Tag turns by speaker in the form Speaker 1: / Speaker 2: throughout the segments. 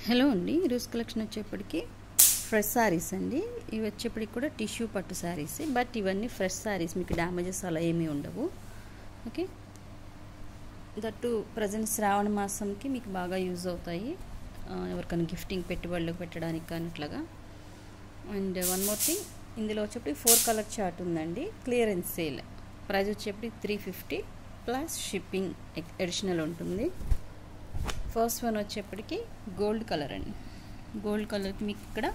Speaker 1: Hello అండి, ఈరోజు collection వచ్చేప్పటికి ఫ్రెష్ శారీస్ అండి. ఇవి వచ్చేప్పటికి కూడా టిష్యూ పట్టు శారీస్, బట్ ఇవన్నీ ఫ్రెష్ శారీస్, మీకు డ్యామేజెస్ అలా ఏమీ ఉండవు. ఓకే, దట్టు ప్రజెంట్ శ్రావణ మాసంకి మీకు బాగా యూజ్ అవుతాయి, ఎవరికైనా గిఫ్టింగ్ పెట్టుబడులకు పెట్టడానికి కానీ ఇట్లాగా. అండ్ వన్ మోర్ థింగ్, ఇందులో వచ్చేప్పటికి 4 కలర్ చార్ట్ ఉందండి. క్లియరెన్స్ సేల్ ప్రైస్ వచ్చేప్పటికి 350 ప్లస్ షిప్పింగ్ అడిషనల్ ఉంటుంది. ఫస్ట్ వన్ వచ్చేప్పటికి గోల్డ్ కలర్ అండి. గోల్డ్ కలర్కి మీకు ఇక్కడ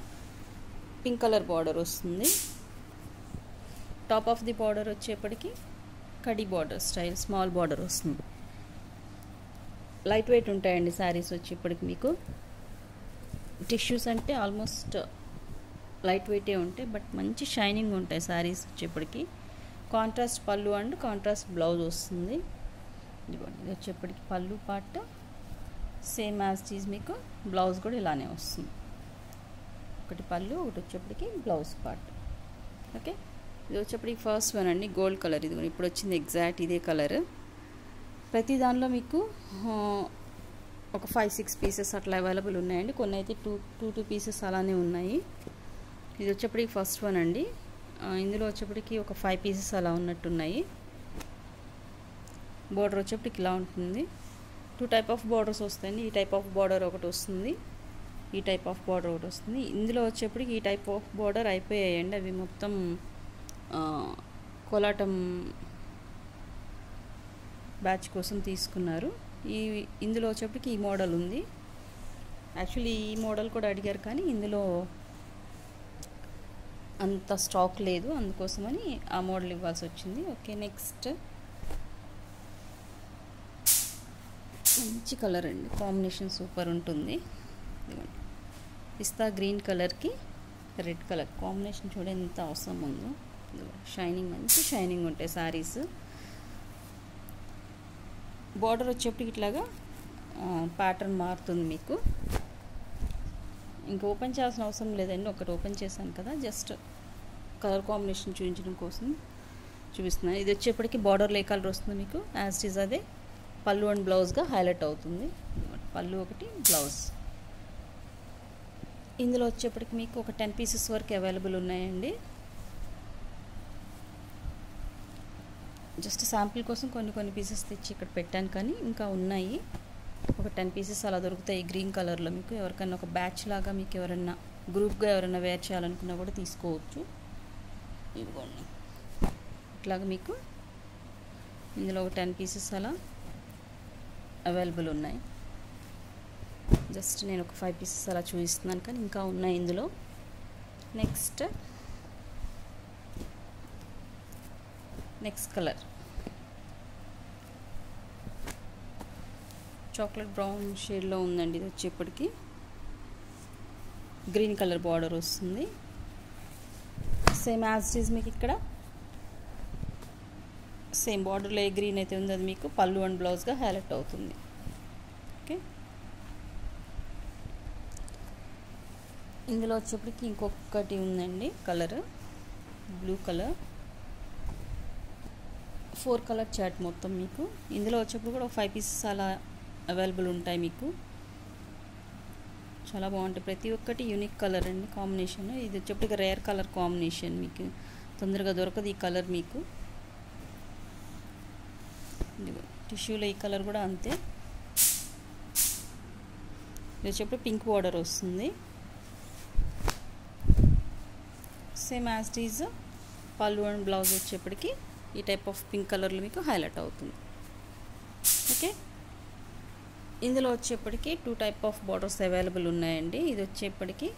Speaker 1: పింక్ కలర్ బార్డర్ వస్తుంది. టాప్ ఆఫ్ ది బార్డర్ వచ్చేప్పటికి కడి బార్డర్ స్టైల్ స్మాల్ బార్డర్ వస్తుంది. లైట్ వెయిట్ ఉంటాయండి శారీస్ వచ్చేప్పటికి. మీకు టిష్యూస్ అంటే ఆల్మోస్ట్ లైట్ వెయిటే ఉంటాయి, బట్ మంచి షైనింగ్ ఉంటాయి శారీస్ వచ్చేప్పటికి. కాంట్రాస్ట్ పళ్ళు అండ్ కాంట్రాస్ట్ బ్లౌజ్ వస్తుంది. ఇదిగోండి, ఇది వచ్చేప్పటికి పళ్ళు పార్ట్ సేమ్ యాజ్ టీజ్, మీకు బ్లౌజ్ కూడా ఇలానే వస్తుంది. ఒకటి పళ్ళు, ఒకటి వచ్చేప్పటికి బ్లౌజ్ పార్ట్. ఓకే, ఇది వచ్చేప్పటికి ఫస్ట్ వన్ అండి, గోల్డ్ కలర్. ఇది ఇప్పుడు వచ్చింది ఎగ్జాక్ట్ ఇదే కలర్. ప్రతి దానిలో మీకు ఒక 5-6 పీసెస్ అట్లా అవైలబుల్ ఉన్నాయండి. కొన్ని అయితే 2 పీసెస్ అలానే ఉన్నాయి. ఇది వచ్చేప్పటికి ఫస్ట్ వన్ అండి. ఇందులో వచ్చేప్పటికి ఒక 5 పీసెస్ అలా ఉన్నట్టున్నాయి. బోర్డర్ వచ్చేప్పటికి ఇలా ఉంటుంది. 2 టైప్ ఆఫ్ బార్డర్స్ వస్తాయండి. ఈ టైప్ ఆఫ్ బార్డర్ ఒకటి వస్తుంది, ఈ టైప్ ఆఫ్ బార్డర్ ఒకటి వస్తుంది. ఇందులో వచ్చేప్పటికి ఈ టైప్ ఆఫ్ బార్డర్ అయిపోయాయండి, అవి మొత్తం కోలాటం బ్యాచ్ కోసం తీసుకున్నారు. ఇందులో వచ్చేప్పటికి ఈ మోడల్ ఉంది. యాక్చువల్లీ ఈ మోడల్ కూడా అడిగారు, కానీ ఇందులో అంత స్టాక్ లేదు, అందుకోసమని ఆ మోడల్ ఇవ్వాల్సి వచ్చింది. ఓకే, నెక్స్ట్ మంచి కలర్ అండి, కాంబినేషన్ సూపర్ ఉంటుంది. పిస్తా గ్రీన్ కలర్కి రెడ్ కలర్ కాంబినేషన్ చూడండి ఎంత అవసరం ఉందో. షైనింగ్, మంచి షైనింగ్ ఉంటాయి శారీస్. బార్డర్ వచ్చేప్పటికి ఇట్లాగా ప్యాటర్న్ మారుతుంది మీకు. ఇంకా ఓపెన్ చేయాల్సిన అవసరం లేదండి, ఒకటి ఓపెన్ చేశాను కదా, జస్ట్ కలర్ కాంబినేషన్ చూపించడం కోసం చూపిస్తున్నాను. ఇది వచ్చేప్పటికి బార్డర్లో ఏ కలర్ వస్తుంది మీకు యాజ్ ఇట్ ఈజ్ అదే పళ్ళు అండ్ బ్లౌజ్గా హైలైట్ అవుతుంది. పళ్ళు ఒకటి, బ్లౌజ్. ఇందులో వచ్చేప్పటికి మీకు ఒక 10 పీసెస్ వరకు అవైలబుల్ ఉన్నాయండి. జస్ట్ శాంపిల్ కోసం కొన్ని పీసెస్ తెచ్చి ఇక్కడ పెట్టాను, కానీ ఇంకా ఉన్నాయి. ఒక 10 పీసెస్ అలా దొరుకుతాయి గ్రీన్ కలర్లో. మీకు ఎవరికైనా ఒక బ్యాచ్ లాగా, మీకు ఎవరైనా గ్రూప్గా ఎవరైనా వేర్ చేయాలనుకున్నా కూడా తీసుకోవచ్చు. ఇదిగోండి, ఇట్లాగా మీకు ఇందులో ఒక 10 పీసెస్ అలా అవైలబుల్ ఉన్నాయి. జస్ట్ నేను ఒక 5 పీసెస్ అలా చూపిస్తున్నాను, కానీ ఇంకా ఉన్నాయి ఇందులో. నెక్స్ట్ కలర్ చాక్లెట్ బ్రౌన్ షేడ్లో ఉందండి. ఇది వచ్చేప్పటికి గ్రీన్ కలర్ బార్డర్ వస్తుంది. సేమ్ యాజ్ ఇట్ ఈజ్ మీకు ఇక్కడ సేమ్ బార్డర్లో ఏ గ్రీన్ అయితే ఉందో అది మీకు పళ్ళు అండ్ బ్లౌజ్గా హైలైట్ అవుతుంది. ఓకే, ఇందులో వచ్చేప్పటికి ఇంకొకటి ఉందండి colour, blue colour. 4 colour chart మొత్తం మీకు. ఇందులో వచ్చేప్పుడు కూడా 5 పీసెస్ అలా అవైలబుల్ ఉంటాయి మీకు. చాలా బాగుంటాయి, ప్రతి ఒక్కటి యూనిక్ కలర్ అండి కాంబినేషన్. ఇది వచ్చేప్పటికి రేర్ కలర్ కాంబినేషన్, మీకు తొందరగా దొరకదు ఈ కలర్ మీకు. టిష్యూలో ఈ కలర్ కూడా అంతే. ఇది వచ్చేప్పుడు పింక్ బార్డర్ వస్తుంది. సేమ్ యాజ్ ఇట్ ఈజ్ పళ్ళు అండ్ బ్లౌజ్ వచ్చేప్పటికి ఈ టైప్ ఆఫ్ పింక్ కలర్లో మీకు హైలైట్ అవుతుంది. ఓకే, ఇందులో వచ్చేప్పటికి 2 టైప్ ఆఫ్ బార్డర్స్ అవైలబుల్ ఉన్నాయండి. ఇది వచ్చేప్పటికి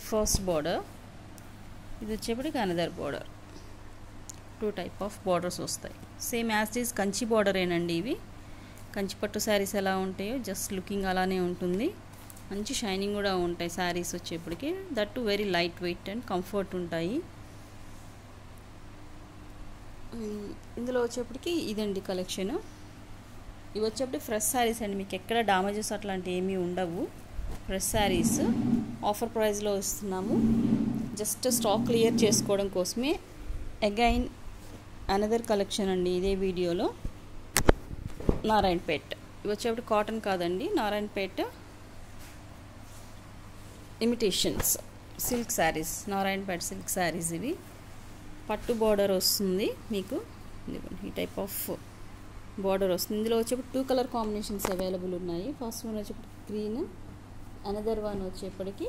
Speaker 1: ఫస్ట్ బార్డర్, ఇది వచ్చేప్పటికి another border. 2 type of borders వస్తాయి. సేమ్ యాజ్ ఈజ్ కంచి బార్డరేనండి ఇవి. కంచి పట్టు శారీస్ ఎలా ఉంటాయో జస్ట్ లుకింగ్ అలానే ఉంటుంది. మంచి షైనింగ్ కూడా ఉంటాయి శారీస్ వచ్చేప్పటికి. That to very light weight and comfort ఉంటాయి. ఇందులో వచ్చేప్పటికి ఇదండి కలెక్షన్. ఇవి వచ్చేప్పటికి ఫ్రెష్ శారీస్ అండి, మీకు ఎక్కడ డామేజెస్ అట్లాంటివి ఏమీ ఉండవు. ఫ్రెష్ శారీస్ ఆఫర్ ప్రైస్లో ఇస్తున్నాము. జస్ట్ స్టాక్ క్లియర్ చేసుకోవడం కోసమే. అగైన్ అనదర్ కలెక్షన్ అండి ఇదే వీడియోలో. నారాయణపేట్. ఇవి వచ్చేప్పుడు కాటన్ కాదండి, Narayanpet imitations silk saris, Narayanpet silk saris. ఇవి పట్టు బార్డర్ వస్తుంది మీకు, ఈ టైప్ ఆఫ్ బార్డర్ వస్తుంది. ఇందులో వచ్చేప్పుడు 2 కలర్ కాంబినేషన్స్ అవైలబుల్ ఉన్నాయి. ఫస్ట్ వన్ వచ్చేప్పుడు గ్రీన్, అనదర్ వన్ వచ్చేప్పటికి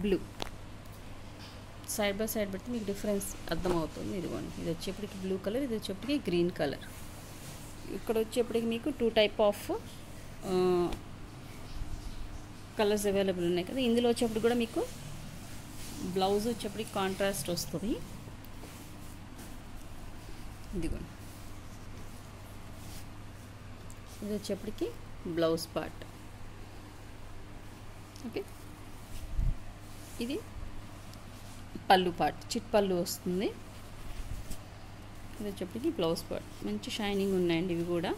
Speaker 1: బ్లూ. సైడ్ బై సైడ్ పెడితే మీకు డిఫరెన్స్ అర్థమవుతుంది. ఇదిగోండి, ఇది వచ్చేప్పటికి బ్లూ కలర్, ఇది వచ్చేప్పటికి గ్రీన్ కలర్. ఇక్కడ వచ్చేప్పటికి మీకు 2 టైప్ ఆఫ్ కలర్స్ అవైలబుల్ ఉన్నాయి కదా. ఇందులో వచ్చేప్పుడు కూడా మీకు బ్లౌజ్ వచ్చేప్పటికి కాంట్రాస్ట్ వస్తుంది. ఇదిగోండి, ఇది వచ్చేప్పటికి బ్లౌజ్ పార్ట్. ఓకే, ఇది పళ్ళు పార్ట్, చిట్ పళ్ళు వస్తుంది. ఇది వచ్చేప్పటికి బ్లౌజ్ పార్ట్. మంచి షైనింగ్ ఉన్నాయండి ఇవి కూడా.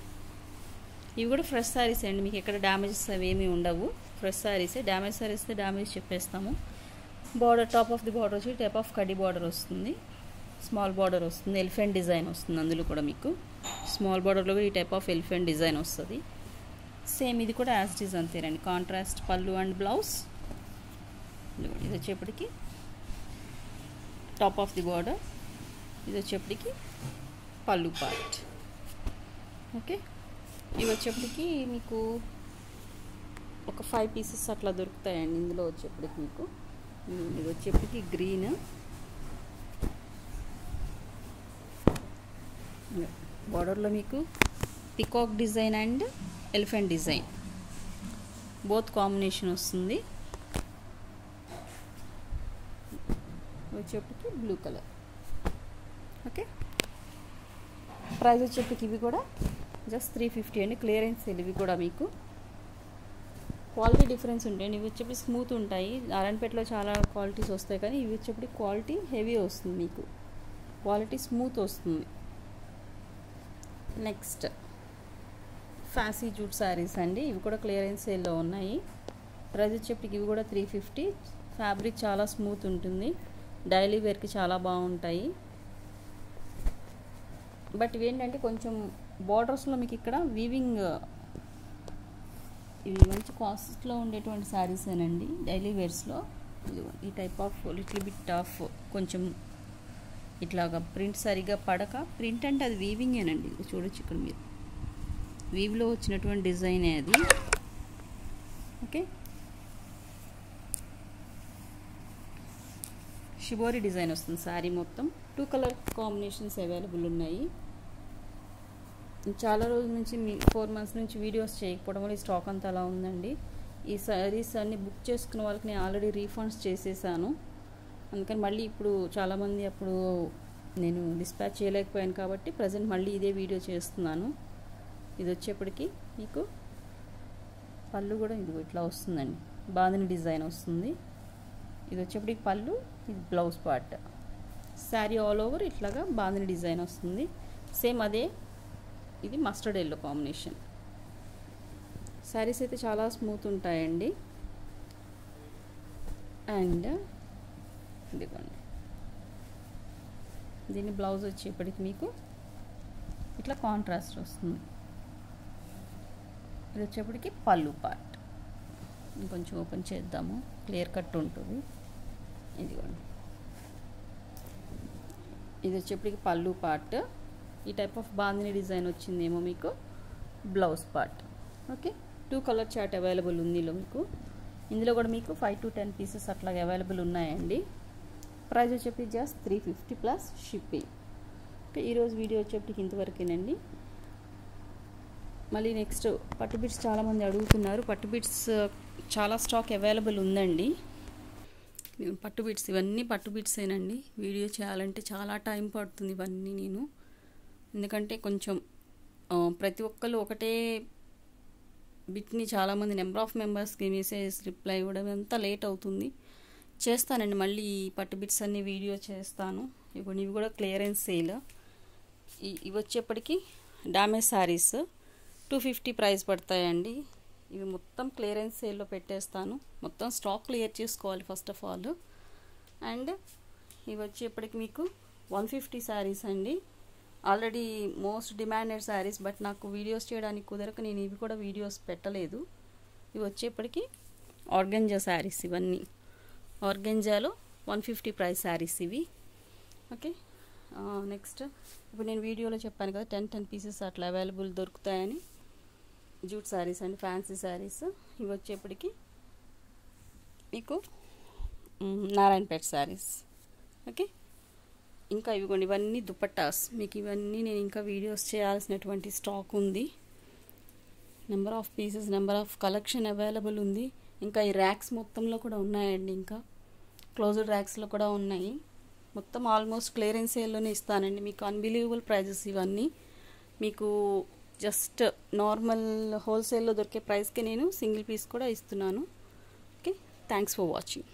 Speaker 1: ఇవి కూడా ఫ్రెష్ శారీస్ అండి, మీకు ఎక్కడ డ్యామేజెస్ అవి ఏమీ ఉండవు. ఫ్రెష్ శారీసే. డ్యామేజ్ శారీస్ డ్యామేజ్ చెప్పేస్తాము. Border, top of the border వచ్చి టైప్ ఆఫ్ కడి బార్డర్ వస్తుంది, స్మాల్ బార్డర్ వస్తుంది, ఎలిఫెంట్ డిజైన్ వస్తుంది. అందులో కూడా మీకు స్మాల్ బార్డర్లో కూడా ఈ టైప్ ఆఫ్ ఎలిఫెంట్ డిజైన్ వస్తుంది. సేమ్ ఇది కూడా యాజ్ ఇట్ ఈజ్ అంతేనండి. కాంట్రాస్ట్ పళ్ళు అండ్ బ్లౌజ్. ఇది వచ్చేప్పటికి టాప్ ఆఫ్ ది బార్డర్, ఇది వచ్చేప్పటికి పళ్ళు పార్ట్. ఓకే, ఇవి వచ్చేప్పటికి మీకు ఒక 5 పీసెస్ అట్లా దొరుకుతాయండి ఇందులో వచ్చేప్పటికి మీకు. ఇది వచ్చేప్పటికి గ్రీన్, బార్డర్లో మీకు peacock design and elephant design both combination వస్తుంది. వచ్చేప్పటికి బ్లూ కలర్. ఓకే, ప్రైస్ వచ్చేప్పటికి ఇవి కూడా జస్ట్ 350 అండి. Clearance sale. ఇవి కూడా మీకు క్వాలిటీ డిఫరెన్స్ ఉంటాయండి. ఇవి వచ్చేప్పటికి స్మూత్ ఉంటాయి. నారాయణపేటలో చాలా క్వాలిటీస్ వస్తాయి, కానీ ఇవి వచ్చేప్పటికి క్వాలిటీ హెవీ వస్తుంది, మీకు క్వాలిటీ స్మూత్ వస్తుంది. నెక్స్ట్ ఫ్యాన్సీ జూట్ శారీస్ అండి. ఇవి కూడా క్లియరెన్స్ సేల్లో ఉన్నాయి. ప్రైస్ వచ్చేప్పటికి ఇవి కూడా 350. ఫ్యాబ్రిక్ చాలా స్మూత్ ఉంటుంది, డైలీ వేర్కి చాలా బాగుంటాయి. బట్ ఇవేంటంటే కొంచెం బార్డర్స్లో మీకు ఇక్కడ వీవింగ్, ఇవి మంచి కాస్ట్లో ఉండేటువంటి శారీసేనండి డైలీ వేర్స్లో. ఈ type of little bit of కొంచెం ఇట్లాగా ప్రింట్ సరిగా పడక, ప్రింట్ అంటే అది వీవింగేనండి. చూడొచ్చు ఇక్కడ మీరు, వీవ్లో వచ్చినటువంటి డిజైనే అది. ఓకే, షిబోరి డిజైన్ వస్తుంది శారీ మొత్తం. 2 కలర్ కాంబినేషన్స్ అవైలబుల్ ఉన్నాయి. చాలా రోజుల నుంచి 4 మంత్స్ నుంచి వీడియోస్ చేయకపోవడం వల్ల ఈ స్టాక్ అంతా అలా ఉందండి. ఈ శారీస్ అన్ని బుక్ చేసుకున్న వాళ్ళకి నేను ఆల్రెడీ రీఫండ్స్ చేసేసాను. అందుకని మళ్ళీ ఇప్పుడు చాలామంది అప్పుడు నేను డిస్పాచ్ చేయలేకపోయాను కాబట్టి ప్రజెంట్ మళ్ళీ ఇదే వీడియో చేస్తున్నాను. ఇది వచ్చేప్పటికి మీకు పళ్ళు కూడా ఇది ఇట్లా వస్తుందండి, బాందిని డిజైన్ వస్తుంది. ఇది వచ్చేప్పటికి పళ్ళు, ఇది blouse part. Sari all over ఇట్లాగా బాందిని డిజైన్ వస్తుంది. సేమ్ అదే, ఇది మస్టర్డ్ ఎల్లో కాంబినేషన్. శారీస్ అయితే చాలా స్మూత్ ఉంటాయండి. అండ్ ఇదిగోండి, దీని బ్లౌజ్ వచ్చేప్పటికి మీకు ఇట్లా కాంట్రాస్ట్ వస్తుంది. ఇది వచ్చేప్పటికి పళ్ళు పార్ట్. ఇంకొంచెం ఓపెన్ చేద్దాము, క్లియర్ కట్ ఉంటుంది. ఇదిగోండి, ఇది వచ్చేప్పటికి పళ్ళు పార్ట్. ఈ టైప్ ఆఫ్ బాందిని డిజైన్ వచ్చిందేమో మీకు blouse part. Okay, 2 colour chart available ఉంది మీకు. ఇందులో కూడా మీకు 5 to 10 పీసెస్ అట్లాగే అవైలబుల్ ఉన్నాయండి. ప్రైస్ వచ్చేప్పటికి జస్ట్ 350 ప్లస్ షిప్పింగ్. ఓకే, ఈరోజు వీడియో వచ్చేప్పటికి ఇంతవరకేనండి. మళ్ళీ నెక్స్ట్ పట్టు బిట్స్ చాలామంది అడుగుతున్నారు. పట్టు బిట్స్ చాలా స్టాక్ అవైలబుల్ ఉందండి. పట్టు బిట్స్, ఇవన్నీ పట్టు బిట్సేనండి. వీడియో చేయాలంటే చాలా టైం పడుతుంది ఇవన్నీ నేను, ఎందుకంటే కొంచెం ప్రతి ఒక్కరు ఒకటే బిట్ని చాలామంది నెంబర్ ఆఫ్ మెంబర్స్కి మెసేజ్ రిప్లై ఇవ్వడం అంతా లేట్ అవుతుంది. చేస్తానండి మళ్ళీ ఈ పట్టు బిట్స్ అన్ని వీడియో చేస్తాను. ఇవి కూడా క్లియరెన్స్ సేల్. ఇవి వచ్చేప్పటికి డామేజ్ శారీస్ 250 ప్రైస్ పడతాయండి. ఇవి మొత్తం క్లియరెన్స్ సేల్లో పెట్టేస్తాను. మొత్తం స్టాక్ క్లియర్ చేసుకోవాలి ఫస్ట్ ఆఫ్ ఆల్. అండ్ ఇవి వచ్చేప్పటికి మీకు 150 శారీస్ అండి. Already most demanded saris, but నాకు వీడియోస్ చేయడానికి కుదరక నేను ఇవి కూడా వీడియోస్ పెట్టలేదు. ఇవి వచ్చేప్పటికి ఆర్గెంజా శారీస్, ఇవన్నీ ఆర్గెంజాలో 150 ప్రైస్ శారీస్ ఇవి. ఓకే, నెక్స్ట్ ఇప్పుడు నేను వీడియోలో చెప్పాను కదా 10 పీసెస్ అట్లా అవైలబుల్ దొరుకుతాయని. Jute saris and fancy saris ఇవి వచ్చేప్పటికి మీకు నారాయణపేట శారీస్. ఓకే, ఇంకా ఇవిగోండి ఇవన్నీ దుపట్టాస్. మీకు ఇవన్నీ నేను ఇంకా వీడియోస్ చేయాల్సినటువంటి స్టాక్ ఉంది. Number of pieces, number of collection available ఉంది. ఇంకా ఈ ర్యాక్స్ మొత్తంలో కూడా ఉన్నాయండి, ఇంకా క్లోజ్డ్ ర్యాక్స్లో కూడా ఉన్నాయి. మొత్తం ఆల్మోస్ట్ క్లియరెన్స్ సేల్లోనే ఇస్తానండి మీకు. అన్బిలీవబుల్ ప్రైజెస్ ఇవన్నీ. మీకు జస్ట్ నార్మల్ హోల్సేల్లో దొరికే ప్రైస్కే నేను సింగిల్ పీస్ కూడా ఇస్తున్నాను. Okay, thanks for watching.